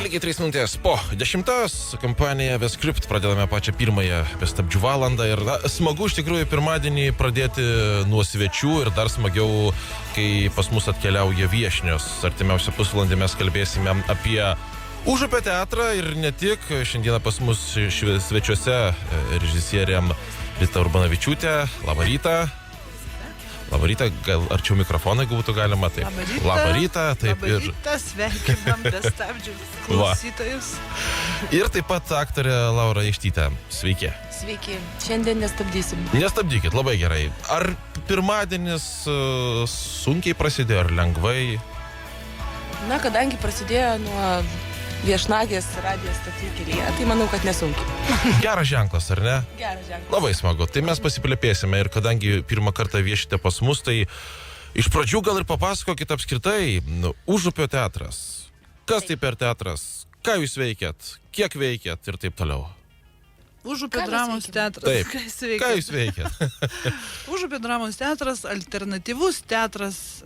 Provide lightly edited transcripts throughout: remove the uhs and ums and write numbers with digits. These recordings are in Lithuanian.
Lygiai 3 minutės po 10 kompanija Vescript pradedame pačią pirmąją bestabdžių valandą ir smagu iš tikrųjų pirmadienį pradėti nuo svečių ir dar smagiau, kai pas mus atkeliauja viešnios. Artimiausią pusvalandį mes kalbėsime apie Užupio teatrą ir ne tik. Šiandieną pas mus svečiuose režisierė Rita Urbanavičiūtė. Labą rytą. Labą rytą, gal arčiau mikrofoną, jeigu būtų galima, taip. Labą rytą, taip. Labą rytą, sveikinam bestabdžius klausytojus. Ir taip pat aktorė Laura Ištytė. Sveiki. Sveiki, šiandien nestabdysim. Nestabdykit, labai gerai. Ar pirmadienis sunkiai prasidėjo, ar lengvai? Na, kadangi prasidėjo nuo viešnagės radijos stočių kelyje, tai manau, kad nesunkiai. Geras ženklas, ar ne? Geras ženklas. Labai smagu. Tai mes pasiplėpėsime ir kadangi pirmą kartą viešite pas mus, tai iš pradžių gal ir papasakokit apskritai Užupio teatras. Kas tai per teatras? Ką jūs veikiat? Kiek veikiat? Ir taip toliau. Užupio dramos teatras. Taip. Ką jūs veikiat? Užupio dramos teatras, alternatyvus teatras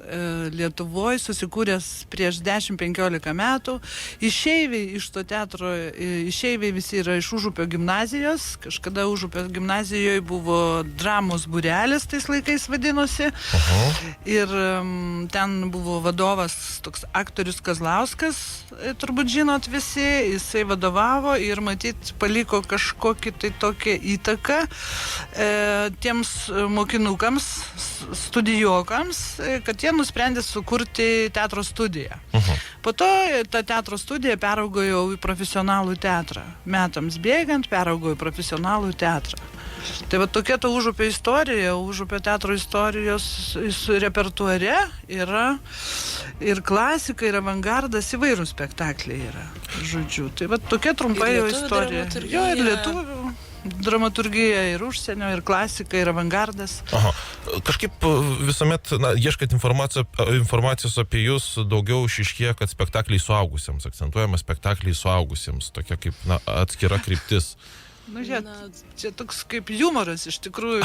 Lietuvoje, susikūręs prieš 10-15 metų. Išeiviai iš to teatro, išeiviai visi yra iš Užupio gimnazijos. Kažkada Užupio gimnazijoje buvo dramos būrelis, tais laikais vadinosi. Ir ten buvo vadovas toks aktorius Kazlauskas, turbūt žinot visi. Jisai vadovavo ir matyt paliko kažkokį tai tokia įtaka tiems mokinukams, studijuokams, kad jie nusprendė sukurti teatro studiją. Po to ta teatro studija peraugo jau į profesionalų teatrą. Metams bėgant peraugo į profesionalų teatrą. Tai va tokia ta Užupio istorija, Užupio teatro istorijos repertuare yra ir klasika, ir avangardas, įvairūs spektakliai yra, žodžiu. Tai va tokia trumpai jo istorija. Jo, ir lietuvių dramaturgija, ir užsienio, ir klasika, ir avangardas. Aha. Kažkaip visuomet, ieškant informacijos apie jūs, daugiau išiškėja, kad spektakliai suaugusiems, akcentuojama spektakliai suaugusiems, tokia kaip atskira kryptis. Nu, čia toks kaip humoras iš tikrųjų.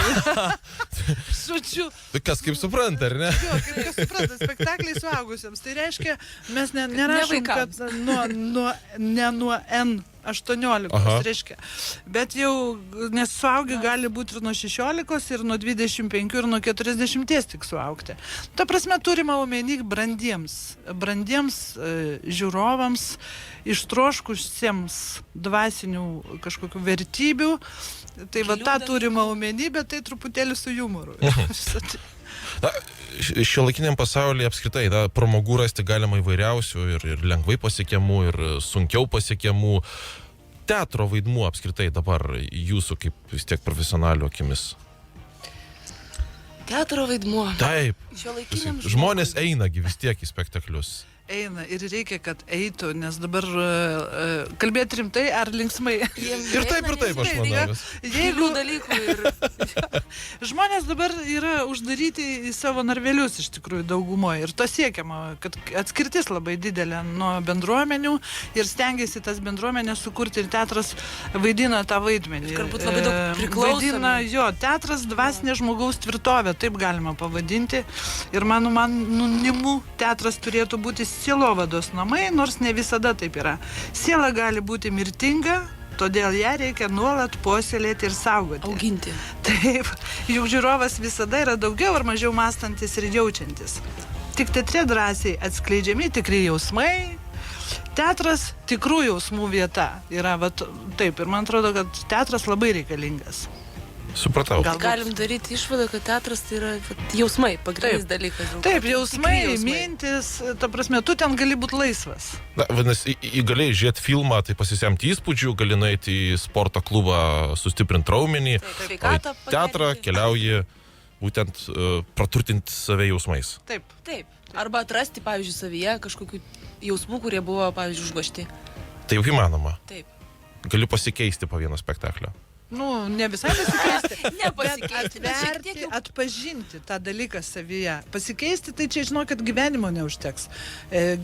Žodžiu. Tai kas kaip supranta, ar ne? Jo, kaip kas supranta, spektakliai suaugusiems. Tai reiškia, mes nerašom, kad ne nuo N18, reiškia. Bet jau, nes suaugi gali būti ir nuo 16, ir nuo 25, ir nuo 40 tik suaugti. Ta prasme, turime omeny brandiems žiūrovams, ištroškusiems dvasinių kažkokių vertybių. Tai va tą turime omeny, bet tai truputėlį su humoru. Šiuolaikiniam pasaulyje apskritai pramogų rasti galima įvairiausių ir lengvai pasiekiamų, ir sunkiau pasiekiamų. Teatro vaidmuo apskritai dabar jūsų kaip vis tiek profesionalių akimis. Teatro vaidmuo. Taip. Šiuolaikiniam žmonės einagi vis tiek į spektaklius. Eina ir reikia, kad eitų, nes dabar kalbėti rimtai ar linksmai. Ir taip, aš manau. Jeigu dalykų ir žmonės dabar yra uždaryti į savo narvelius iš tikrųjų daugumoje ir to siekiama, kad atskirtis labai didelė nuo bendruomenių ir stengiasi tas bendruomenės sukurti ir teatras vaidina tą vaidmenį. Galbūt labai daug priklausomai. Vaidina, teatras dvasinė žmogaus tvirtovė, taip galima pavadinti. Ir mano manimu teatras turėtų būti sielovados namai, nors ne visada taip yra. Siela gali būti mirtinga, todėl ją reikia nuolat puoselėti ir saugoti. Auginti. Taip, juk žiūrovas visada yra daugiau ar mažiau mąstantis ir jaučiantis. Tik teatre drąsiai atskleidžiami tikri jausmai. Teatras tikrų jausmų vieta yra, taip, ir man atrodo, kad teatras labai reikalingas. Supratau. Galim daryti išvadą, kad teatras tai yra jausmai, pagrindinis dalykas. Taip, jausmai, mintis, ta prasme, tu ten gali būti laisvas. Vadinasi, galėjai žiūrėti filmą, tai pasisemti įspūdžių, gali nueiti į sporto klubą, sustiprinti raumenį, o į teatrą keliauji būtent praturtinti save jausmais. Taip. Arba atrasti, pavyzdžiui, savyje kažkokių jausmų, kurie buvo, pavyzdžiui, užgožti. Tai jau įmanoma. Taip. Galiu pasikeisti po vieno spektaklio. Ne visai pasikeisti, nepasikeisti, bet atverti, atpažinti tą dalyką savyje. Pasikeisti, tai čia žinau, kad gyvenimo neužteks.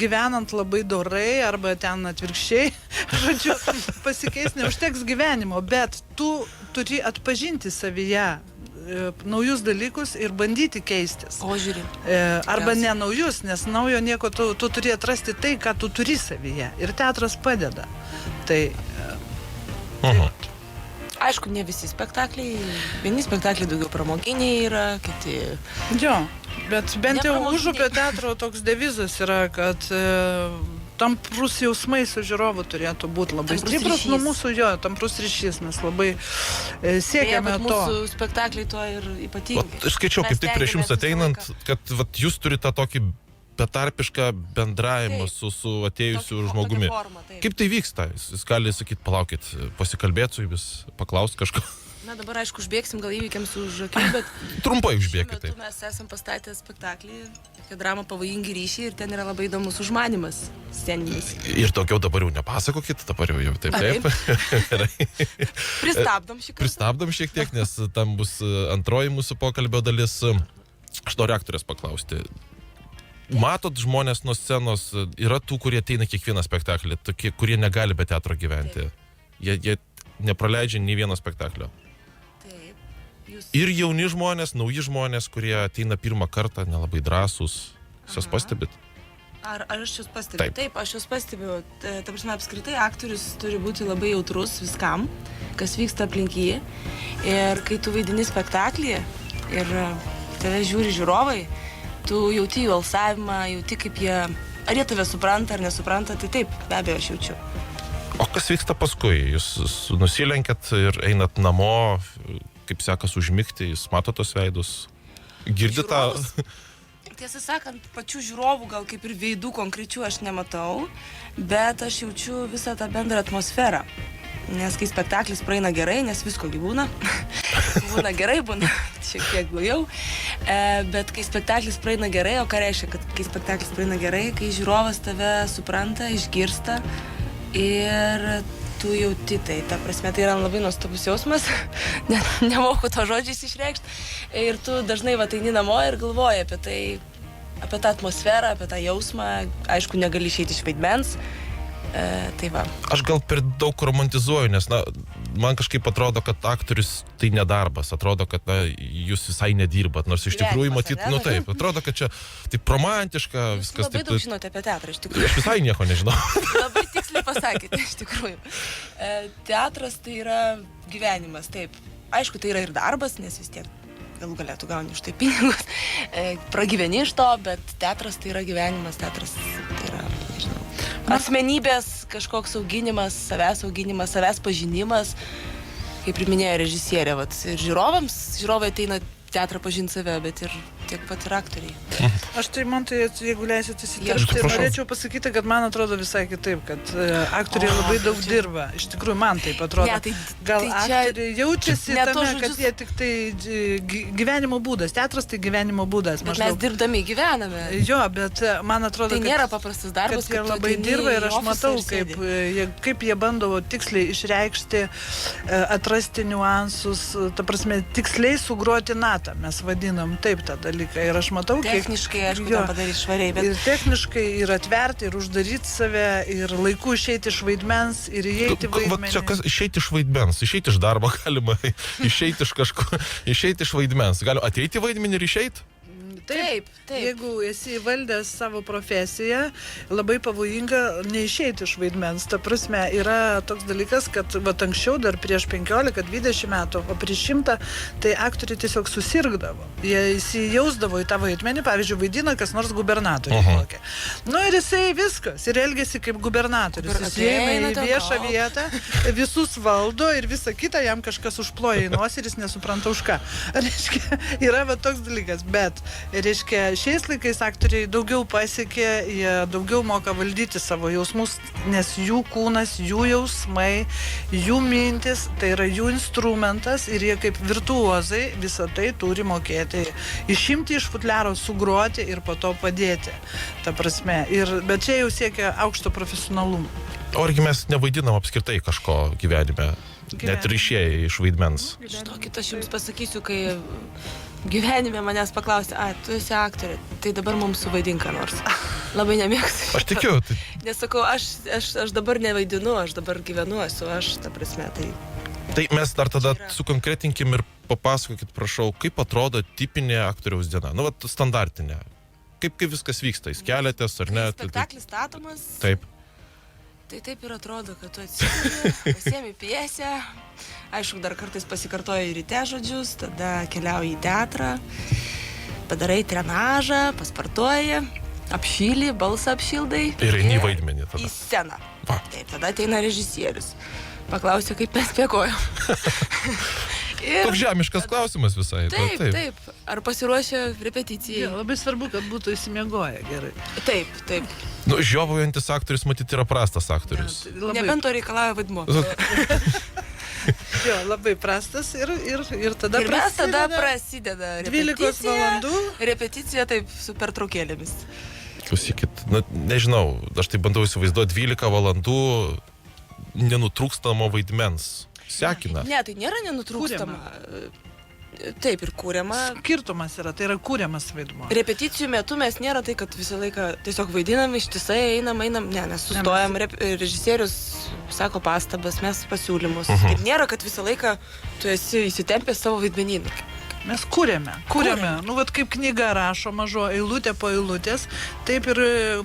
Gyvenant labai dorai arba ten atvirkščiai, žodžiu, pasikeisti neužteks gyvenimo, bet tu turi atpažinti savyje naujus dalykus ir bandyti keistis. O žiūri. Arba ne naujus, nes naujo nieko tu turi atrasti tai, ką tu turi savyje. Ir teatras padeda. Tai... Aišku, ne visi spektakliai. Vieni spektakliai daugiau pramoginiai yra, kiti... Jo, bet bent jau Užupio teatro toks devizas yra, kad tamprus jausmai su žiūrovu turėtų būti labai stiprus. Nu, mūsų tamprus ryšys, mes labai siekiame to. Mūsų spektakliai to ir ypatingai. Aš skaičiau, kaip tik prieš jums ateinant, kad jūs turite tą tokį betarpišką bendravimą su atėjusiu žmogumi. Kaip tai vyksta? Jis gali sakyti, palaukit, pasikalbėti su jumis, paklausti kažko. Na, dabar, aišku, užbėgsim gal įvykiams už akių, bet... Trumpai užbėkite. Mes esam pastatę spektaklį, tokia drama Pavojingi ryšiai, ir ten yra labai įdomus užmanimas sceninis. Ir daugiau dabar jau nepasakokit, dabar jau taip. Pristabdom šį kartą. Pristabdom šiek tiek, nes tam bus antroji mūsų pokalbio dalis. Aš noriu aktorės paklausti. Matot žmonės nuo scenos, yra tų, kurie ateina kiekvieną spektaklį, tokie, kurie negali be teatro gyventi. Jie nepraleidžia nei vieno spektaklio. Taip. Ir jauni žmonės, nauji žmonės, kurie ateina pirmą kartą, nelabai drąsūs. Jūs pastebit? Ar aš jūs pastebiu? Taip, aš jūs pastebiu. Ta prasme, apskritai aktorius turi būti labai jautrus viskam, kas vyksta aplink jį. Ir kai tu vaidini spektaklį ir tave žiūri žiūrovai, tu jauti jų alsavimą, jauti kaip jie, ar jie tave supranta ar nesupranta, tai taip, be abejo, aš jaučiu. O kas vyksta paskui? Jūs nusilenkėt ir einat namo, kaip sekas užmigti, jūs matot tos veidus, girdit tą... Tiesą sakant, pačių žiūrovų gal kaip ir veidų konkrečių aš nematau, bet aš jaučiu visą tą bendrą atmosferą. Nes kai spektaklis praeina gerai, nes visko gyvūna, būna gerai, būna šiek tiek blogiau, bet kai spektaklis praeina gerai, o ką reiškia, kad kai spektaklis praeina gerai, kai žiūrovas tave supranta, išgirsta ir tu jauti tai, ta prasme, tai yra labai nuostabus jausmas, nemoku to žodžiais išreikšti, ir tu dažnai eini namo ir galvoji apie tai, apie tą atmosferą, apie tą jausmą, aišku, negali išeiti iš vaidmens. Tai va. Aš gal per daug romantizuoju, nes man kažkaip atrodo, kad aktorius tai nedarbas, atrodo, kad jūs visai nedirbat, nors iš tikrųjų matyt, taip, atrodo, kad čia taip romantiška, viskas taip. Labai daug žinote apie teatrą, iš tikrųjų. Aš visai nieko nežinau. Labai tiksliai pasakėte, iš tikrųjų. Teatras tai yra gyvenimas, taip. Aišku, tai yra ir darbas, nes vis tiek galų galėtų gauni už tai pinigus, pragyveni iš to, bet teatras tai yra gyvenimas, teatras tai yra, nežinau, asmenybės kažkoks auginimas, savęs pažinimas, kaip ir minėjo režisierė, ir žiūrovai ateina teatrą pažinti save, bet ir tiek pat ir aktoriai. Aš tai, man tai, jeigu leisit įsiterpti, norėčiau pasakyti, kad man atrodo visai kitaip, kad aktoriai labai daug dirba. Iš tikrųjų, man taip atrodo. Gal aktoriai jaučiasi tame, kad jie tik tai gyvenimo būdas. Teatras tai gyvenimo būdas. Bet mes dirbdami gyvename. Jo, bet man atrodo, tai nėra paprastas darbas, kad jie labai dirba ir aš matau, kaip jie bando tiksliai išreikšti, atrasti niuansus, ta prasme, tiksliai sugroti natą. Mes vadinam taip tą dalyką ir aš matau, techniškai, aišku, tą padaryti švariai, bet... Ir techniškai, ir atverti, ir uždaryti save, ir laiku išeiti iš vaidmens, ir įeiti vaidmenį. Čia kas išeiti iš vaidmens, išeiti iš darbo galima, išeiti iš kažko, išeiti iš vaidmens. Galima ateiti į vaidmenį ir išeiti? Taip. Jeigu esi įvaldęs savo profesiją, labai pavojinga neišeiti iš vaidmens. Ta prasme, yra toks dalykas, kad anksčiau dar prieš 15-20 metų, o prieš 100, tai aktoriai tiesiog susirgdavo. Jie įsijausdavo į tą vaidmenį, pavyzdžiui, vaidina kas nors gubernatorių. Ir jisai viskas, ir elgėsi kaip gubernatorius. Jis įeina į viešą vietą, visus valdo ir visą kitą jam kažkas užploja į nosį ir jis nesupranta už ką. Reiškia, yra toks dalykas, bet reiškia, šiais laikais aktoriai daugiau pasiekė, jie daugiau moka valdyti savo jausmus, nes jų kūnas, jų jausmai, jų mintis, tai yra jų instrumentas ir jie kaip virtuozai visą tai turi mokėti išimti iš futliaro, sugroti ir po to padėti. Ta prasme, bet čia jau siekia aukšto profesionalumo. O argi mes nevaidinam apskritai kažko gyvenime, net ir išėję iš vaidmens? Žinokit, aš jums pasakysiu, kai gyvenime manęs paklausė, tu esi aktorė, tai dabar mums suvaidink ką nors. Labai nemėgstu. Aš tikiu. Nes sakau, aš dabar nevaidinu, aš dabar gyvenu, esu aš, ta prasme, tai Tai mes dar tada sukonkretinkim ir papasakokit, prašau, kaip atrodo tipinė aktoriaus diena. Nu, vat standartinė. Kaip viskas vyksta, jūs keliatės ar ne? Spektaklis statomas. Taip. Tai taip ir atrodo, kad tu atsikeli, pasiemi pjesę, aišku, dar kartais pasikartoji ryte žodžius, tada keliauji į teatrą, padarai trenažą, paspartuoji, apšyli, balsą apšildai. Ir eini į vaidmenį tada. Į sceną. Va. Taip, tada ateina režisierius. Paklausė, kaip mes spėkojom. Toks žemiškas klausimas visai. Taip. Ar pasiruošę repeticijai? Labai svarbu, kad būtų įsimiegoję gerai. Taip. Nu, žiovaujantis aktorius, matyt, yra prastas aktorius. Nebent to reikalauja vaidmuo. Jo, labai prastas ir tada ir mes tada prasideda 12 valandų. Repeticija taip su pertraukėlėmis. Klausykit, nežinau, aš tai bandau įsivaizduoti 12 valandų nenutrūkstamo vaidmens. Sekina. Ne, tai nėra nenutrūkstama. Taip, ir kūriama. Skirtumas yra, tai yra kūriamas vaidmuo. Repeticijų metu mes nėra tai, kad visą laiką tiesiog vaidinam, ištisai einam, ne, mes sustojam, režisierius sako pastabas, mes pasiūlymus. Ir nėra, kad visą laiką tu esi įsitempęs savo vaidmenyną. Mes kūrėme. Nu, vat kaip knyga rašo mažo eilutė po eilutės, taip ir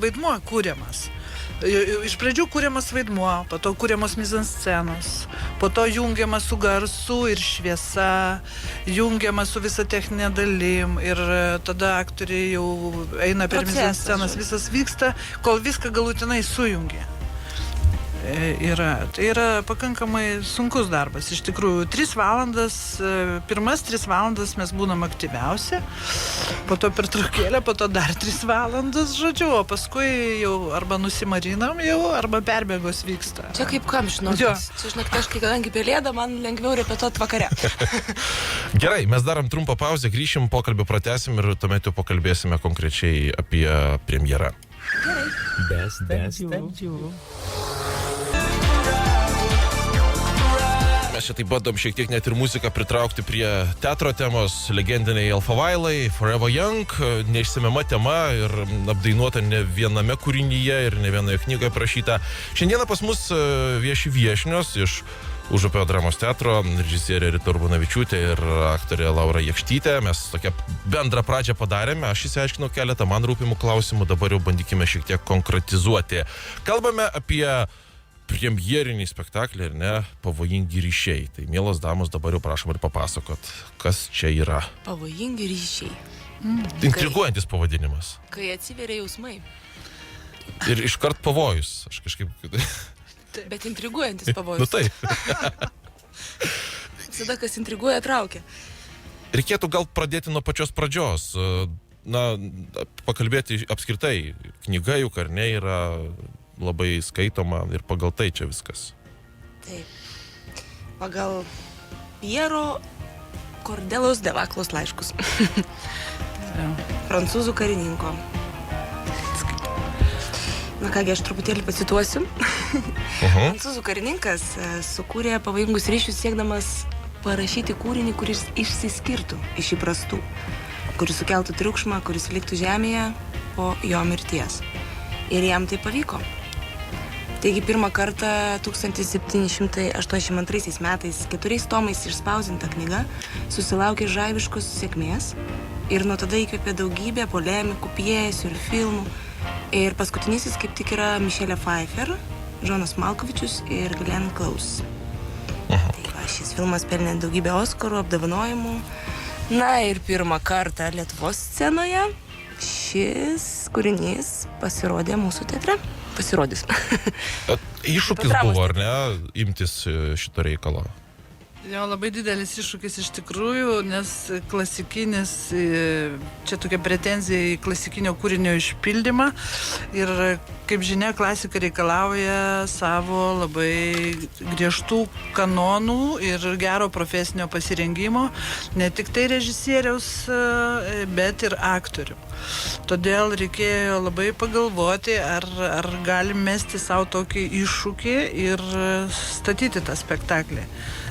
vaidmuo kūriamas. Iš pradžių kūriamas vaidmuo, po to kūriamas mizanscenos, po to jungiamas su garsu ir šviesa, jungiamas su visa techninė dalim ir tada aktoriai jau eina per mizanscenas, visas vyksta, kol viską galutinai sujungia. Tai yra pakankamai sunkus darbas. Iš tikrųjų, 3 valandas, pirmas 3 valandas mes būnam aktyviausi, po to pertraukėlė, po to dar 3 valandas, žodžiu, o paskui jau arba nusimarinam jau, arba perbėgos vyksta. Čia kaip kam, žinok. Čia, žinok, aš kadangi pelėda, man lengviau repetuoti vakare. Gerai, mes darom trumpą pauzę, grįšim, pokalbį pratęsim ir tuomet jau pakalbėsime konkrečiai apie premjerą. Gerai. Mes čia taip bandom šiek tiek net ir muziką pritraukti prie teatro temos, legendiniai Alfa Vailai, Forever Young, neišsemiama tema ir apdainuota ne viename kūrinyje ir ne vienoje knygoje prašyta. Šiandieną pas mus vieši viešnios iš Užupio dramos teatro, režisierė Rita Urbonavičiūtė ir aktorė Laura Jakštytė. Mes tokią bendrą pradžią padarėme, aš įsiaiškinau keletą man rūpimų klausimų, dabar jau bandykime šiek tiek konkretizuoti. Kalbame apie premjerinį spektaklį, ar ne, Pavojingi ryšiai. Tai, mielos damos, dabar jau prašom ir papasakot, kas čia yra. Pavojingi ryšiai. Intriguojantis pavadinimas. Kai atsiveria jausmai. Ir iškart pavojus. Aš kažkaip... Bet intriguojantis pavojus. Nu taip. Visada, kas intriguoja, traukia. Reikėtų gal pradėti nuo pačios pradžios. Na, pakalbėti apskritai. Knyga juk ar ne yra labai skaitoma ir pagal tai čia viskas. Taip. Pagal Piero Kordelos Devaklos laiškus. Prancūzų karininko. Na kągi, aš truputėlį pacituosiu. Prancūzų karininkas sukūrė pavojingus ryšius siekdamas parašyti kūrinį, kuris išsiskirtų iš įprastų, kuris sukeltų triukšmą, kuris liktų žemėje po jo mirties. Ir jam tai pavyko. Taigi pirmą kartą 1782 metais 4 tomais išspausdinta knyga susilaukė žaibiškos sėkmės ir nuo tada įkvėpė daugybę polemikų, pjesių ir filmų. Ir paskutinysis kaip tik yra Mišelė Pfeiffer, Džonas Malkovičius ir Glenn Close. Tai va, šis filmas pelnė daugybę Oskarų, apdovanojimų. Na ir pirmą kartą Lietuvos scenoje šis kūrinys pasirodė mūsų teatre. Pasirodys. Iššūkis buvo, ar ne, imtis šito reikalo? Jo, labai didelis iššūkis iš tikrųjų, nes klasikinis, čia tokia pretenzija į klasikinio kūrinio išpildymą ir, kaip žinia, klasika reikalauja savo labai griežtų kanonų ir gero profesinio pasirengimo, ne tik tai režisieriaus, bet ir aktorių. Todėl reikėjo labai pagalvoti, ar galim mesti savo tokį iššūkį ir statyti tą spektaklį.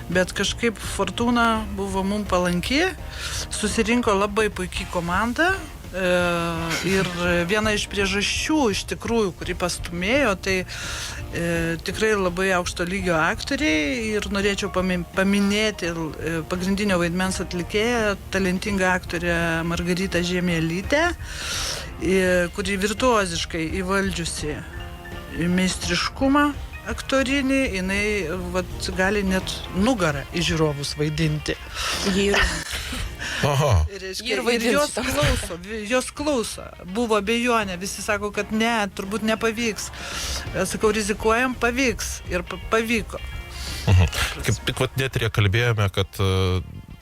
Bet kažkaip fortūna buvo mums palanki, susirinko labai puikiai komanda, Ir viena iš priežasčių, iš tikrųjų, kuri pastumėjo, tai tikrai labai aukšto lygio aktoriai ir norėčiau paminėti pagrindinio vaidmens atlikėją, talentingą aktorę Margaritą Žiemėlytę, kuri virtuoziškai įvaldžiusi meistriškumą aktorinį, jinai gali net nugarą į žiūrovus vaidinti. Aha. Ir jos klauso. Buvo abejonė, visi sako, kad ne, turbūt nepavyks. Sakau, rizikuojam, pavyks. Ir pavyko. Kaip tik eteryje kalbėjome, kad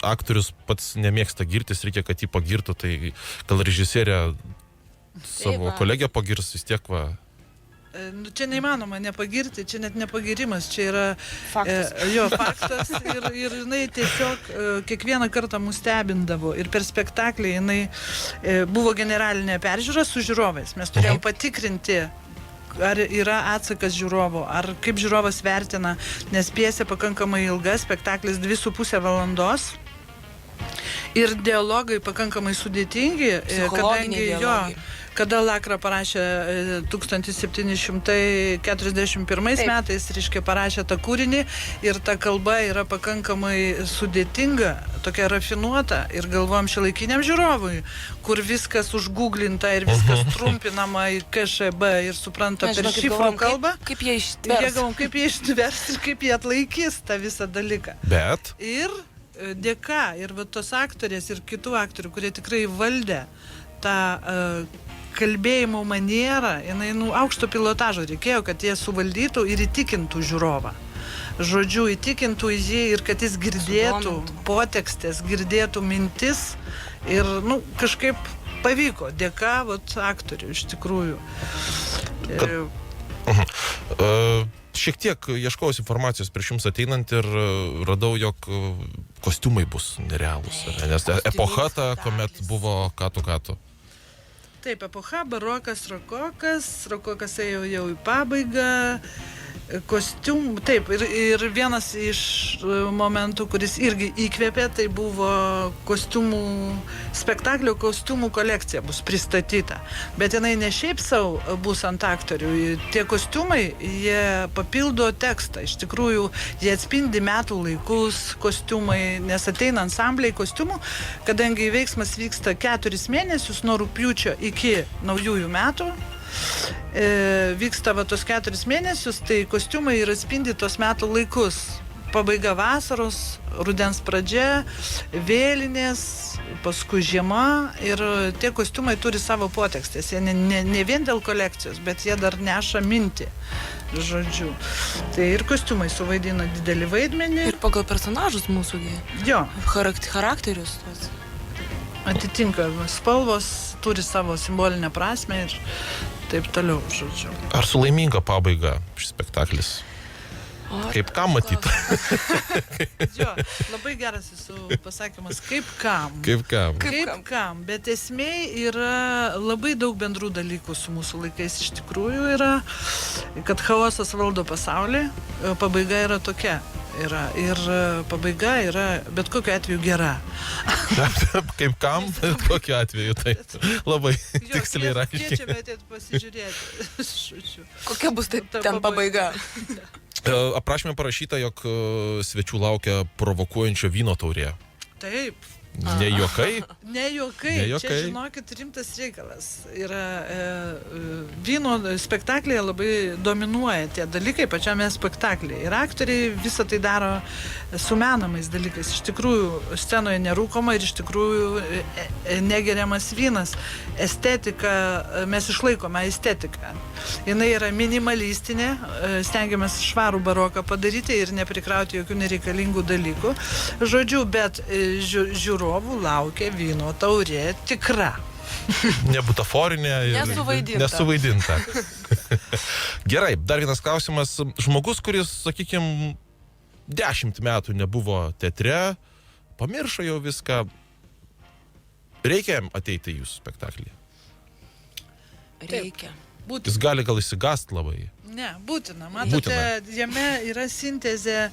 aktorius pats nemėgsta girtis, reikia, kad jį pagirtų, tai gal režisierė savo kolegę pagirs vis tiek va. Čia neįmanoma nepagirti, čia net nepagirimas, čia yra Faktas. Faktas ir jinai tiesiog kiekvieną kartą mus stebindavo ir per spektaklį jinai buvo generalinė peržiūra su žiūrovais. Mes turėjom patikrinti, ar yra atsakas žiūrovo, ar kaip žiūrovas vertina, nes pjesė pakankamai ilga, spektaklis 2,5 valandos. Ir dialogai pakankamai sudėtingi, kadangi kada Lakra parašė 1741 metais, reiškia, parašė tą kūrinį ir ta kalba yra pakankamai sudėtinga, tokia rafinuota ir galvojam šiuolaikiniam žiūrovui, kur viskas užguglinta ir viskas trumpinama į KŠB ir supranta per šifrų kalbą. Kaip jie ištvers. Kaip jie ištvers ir kaip jie atlaikys tą visą dalyką. Bet? Ir dėka ir tos aktorės ir kitų aktorių, kurie tikrai valdė tą kalbėjimo manierą, jinai aukšto pilotažo reikėjo, kad jie suvaldytų ir įtikintų žiūrovą. Žodžiu, įtikintų jį ir kad jis girdėtų potekstės, girdėtų mintis ir kažkaip pavyko dėka aktorių iš tikrųjų. Šiek tiek ieškojau informacijos prieš jums ateinant ir radau, jog kostiumai bus nerealūs. Nes epocha ta, kuomet buvo katų. Taip, epocha, barokas, rokokas ėjo jau į pabaigą, kostiumų, taip, ir vienas iš momentų, kuris irgi įkvėpė, tai buvo spektaklio kostiumų kolekcija bus pristatyta. Bet jinai ne šiaip savo bus ant aktorių, tie kostiumai, jie papildo tekstą, iš tikrųjų, jie atspindi metų laikus, kostiumai, nes ateina ansambliai kostiumų, kadangi veiksmas vyksta 4 mėnesius nuo rugpjūčio iki naujųjų metų, vyksta tos 4 mėnesius, tai kostiumai ir atspindi tos metų laikus. Pabaiga vasaros, rudens pradžia, vėlinės, paskui žiema ir tie kostiumai turi savo potekstės. Jie ne vien dėl kolekcijos, bet jie dar neša mintį. Žodžiu. Tai ir kostiumai suvaidina didelį vaidmenį. Ir pagal personažus mūsųgi. Jo. Charakterius. Atitinka spalvos, turi savo simbolinę prasmę ir taip toliau, žodžiu. Ar su laiminga pabaiga šis spektaklis? Kaip kam matyt? Jo, labai geras jūsų pasakymas, kaip kam. Kaip kam, bet esmė yra labai daug bendrų dalykų su mūsų laikais iš tikrųjų yra, kad chaosas valdo pasaulį, pabaiga yra tokia. Ir pabaiga yra bet kokiu atveju gera. Kaip kam, bet kokiu atveju, tai labai tiksliai yra. Kviečiame atėti pasižiūrėti. Kokia bus ten pabaiga? Aprašymė parašyta, jog svečių laukia provokuojančio vyno taurė. Taip. Ne juokai? Ne juokai. Čia, žinokit, rimtas reikalas. Yra vyno spektaklėje labai dominuoja tie dalykai pačiame spektaklėje. Ir aktoriai visą tai daro su menamais dalykais. Iš tikrųjų, scenoje nerūkoma ir iš tikrųjų negeriamas vynas. Estetika, mes išlaikome estetiką. Jinai yra minimalistinė, stengiamės švarų baroką padaryti ir neprikrauti jokių nereikalingų dalykų. Žodžiu, bet žiūrovų laukia vyno taurė tikra. Nebutaforinė ir nesuvaidinta. Gerai, dar vienas klausimas. Žmogus, kuris, sakykime, 10 metų nebuvo teatre, pamiršo jau viską, reikia ateiti į jūsų spektaklį? Reikia. Jis gali gal įsigast labai. Ne, būtina. Matote, jame yra sintezė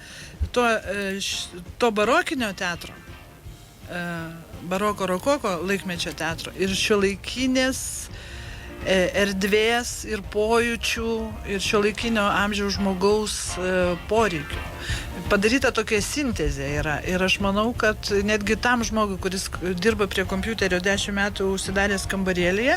to barokinio teatro, baroko rokoko laikmečio teatro ir šiuolaikinės erdvės ir pojūčių ir šiuolaikinio amžiaus žmogaus poreikių. Padaryta tokia sintezė yra ir aš manau, kad netgi tam žmogui, kuris dirba prie kompiuterio 10 metų užsidaręs kambarėlėje,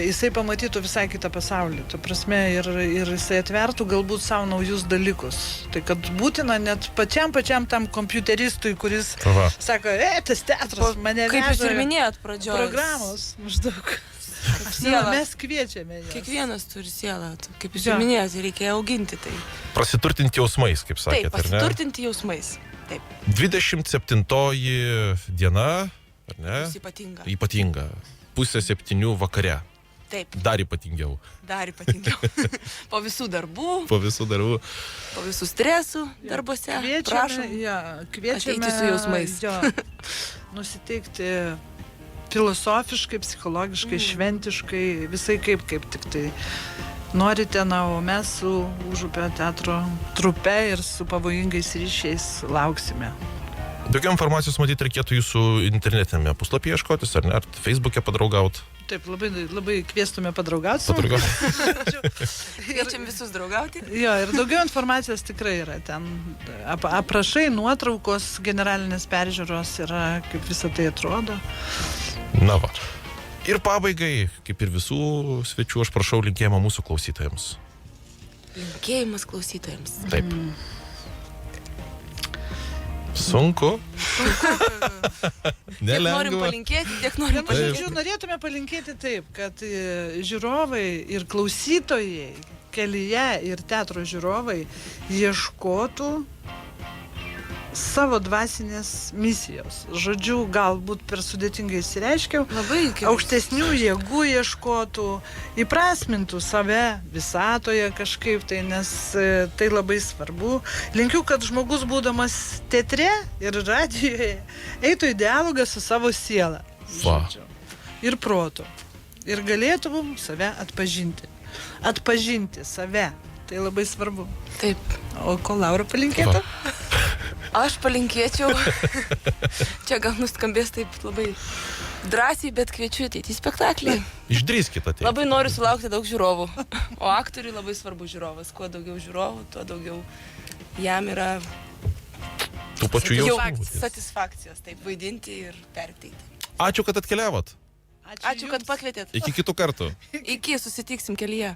jisai pamatytų visai kitą pasaulį. Tuo prasme ir jisai atvertų galbūt savo naujus dalykus. Tai kad būtina net pačiam tam kompiuteristui, kuris sako, tas teatras mane veža. Kaip jūs ir minėjot pradžioje. Programos maždaug. Mes kviečiame jas. Kiekvienas turi sielą. Kaip jūs jau minėjote, reikia auginti tai. Prasiturtinti jausmais, kaip sakėte, taip, pasiturtinti jausmais. Taip. 27 diena, ar ne? Ypatinga. Ypatinga. 6:30 vakare. Taip. Dar ypatingiau. Po visų darbų. Po visų stresų darbuose. Kviečiame ateiti su jausmais. Nusiteikti filosofiškai, psichologiškai, šventiškai, visai kaip tik tai norite, o mes su Užupio teatro trupe ir su pavojingais ryšiais lauksime. Daugiau informacijos matyti reikėtų jūsų internetinėme puslapyje ieškotis, ar ne? Ar Facebook'e padraugaut? Taip, labai kviestume padraugauti. Kviečiam visus draugauti. Jo, ir daugiau informacijos tikrai yra ten. Aprašai, nuotraukos, generalinės peržiūros yra, kaip visą tai atrodo. Na va. Ir pabaigai, kaip ir visų svečių, aš prašau linkėjimą mūsų klausytojams. Linkėjimas klausytojams. Taip. Sunku. Tiek norim palinkėti, tiek norim palinkėti. Norėtume palinkėti taip, kad žiūrovai ir klausytojai kelyje ir teatro žiūrovai ieškotų savo dvasinės misijos. Žodžiu, galbūt per sudėtingai įsireiškiau, aukštesnių jėgų ieškotų, įprasmintų save visatoje kažkaip tai, nes tai labai svarbu. Linkiu, kad žmogus būdamas teatre ir radijoje eitų į dialogą su savo siela. Žodžiu, ir protu. Ir galėtų save atpažinti. Atpažinti save. Tai labai svarbu. Taip. O ko Laura palinkėtų? Aš palinkėčiau, čia gal nuskambės taip labai drąsiai, bet kviečiu ateiti į spektaklį. Išdrįskit ateiti. Labai noriu sulaukti daug žiūrovų, o aktoriui labai svarbu žiūrovas. Kuo daugiau žiūrovų, tuo daugiau jam yra tų pačių jausmų. Satisfakcijos, taip, vaidinti ir perteikti. Ačiū, kad atkeliavot. Ačiū, kad pakvietėt. Iki kitų kartų. Iki, susitiksim kelyje.